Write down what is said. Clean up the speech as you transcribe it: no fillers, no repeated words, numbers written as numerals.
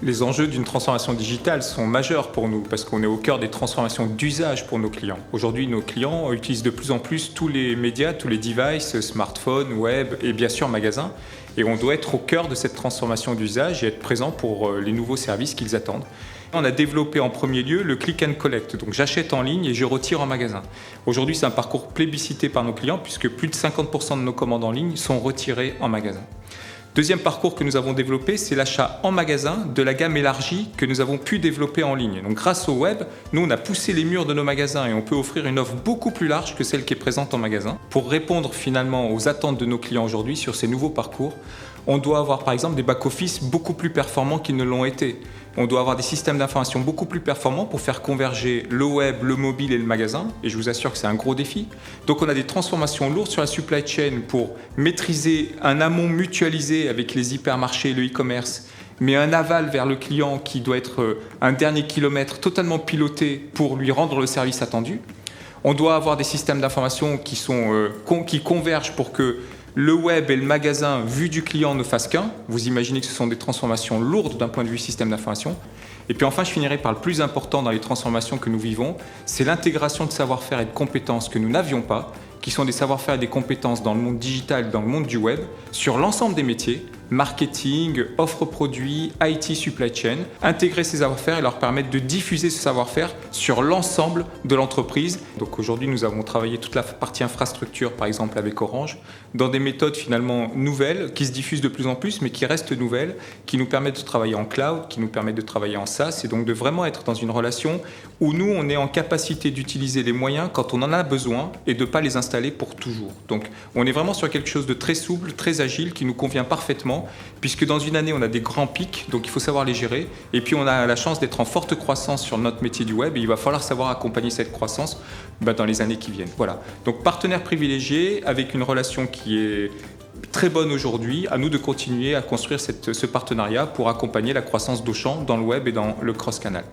Les enjeux d'une transformation digitale sont majeurs pour nous parce qu'on est au cœur des transformations d'usage pour nos clients. Aujourd'hui, nos clients utilisent de plus en plus tous les médias, tous les devices, smartphones, web et bien sûr magasins. Et on doit être au cœur de cette transformation d'usage et être présent pour les nouveaux services qu'ils attendent. On a développé en premier lieu le click and collect, donc j'achète en ligne et je retire en magasin. Aujourd'hui, c'est un parcours plébiscité par nos clients puisque plus de 50% de nos commandes en ligne sont retirées en magasin. Deuxième parcours que nous avons développé, c'est l'achat en magasin de la gamme élargie que nous avons pu développer en ligne. Donc grâce au web, nous on a poussé les murs de nos magasins et on peut offrir une offre beaucoup plus large que celle qui est présente en magasin. Pour répondre finalement aux attentes de nos clients aujourd'hui sur ces nouveaux parcours, on doit avoir par exemple des back-office beaucoup plus performants qu'ils ne l'ont été. On doit avoir des systèmes d'information beaucoup plus performants pour faire converger le web, le mobile et le magasin. Et je vous assure que c'est un gros défi. Donc on a des transformations lourdes sur la supply chain pour maîtriser un amont mutualisé avec les hypermarchés et le e-commerce, mais un aval vers le client qui doit être un dernier kilomètre totalement piloté pour lui rendre le service attendu. On doit avoir des systèmes d'information qui convergent pour que le web et le magasin, vu du client, ne fassent qu'un. Vous imaginez que ce sont des transformations lourdes d'un point de vue système d'information. Et puis enfin, je finirai par le plus important dans les transformations que nous vivons, c'est l'intégration de savoir-faire et de compétences que nous n'avions pas, qui sont des savoir-faire et des compétences dans le monde digital, dans le monde du web, sur l'ensemble des métiers, marketing, offre produits, IT, supply chain, intégrer ces savoir-faire et leur permettre de diffuser ce savoir-faire sur l'ensemble de l'entreprise. Donc aujourd'hui, nous avons travaillé toute la partie infrastructure, par exemple avec Orange, dans des méthodes finalement nouvelles, qui se diffusent de plus en plus, mais qui restent nouvelles, qui nous permettent de travailler en cloud, qui nous permettent de travailler en SaaS, et donc de vraiment être dans une relation où nous, on est en capacité d'utiliser les moyens quand on en a besoin et de ne pas les installer pour toujours. Donc on est vraiment sur quelque chose de très souple, très agile, qui nous convient parfaitement, puisque dans une année, on a des grands pics, donc il faut savoir les gérer, et puis on a la chance d'être en forte croissance sur notre métier du web, et il va falloir savoir accompagner cette croissance dans les années qui viennent. Voilà. Donc partenaire privilégié, avec une relation qui est très bonne aujourd'hui, à nous de continuer à construire ce partenariat pour accompagner la croissance d'Auchan dans le web et dans le cross-canal.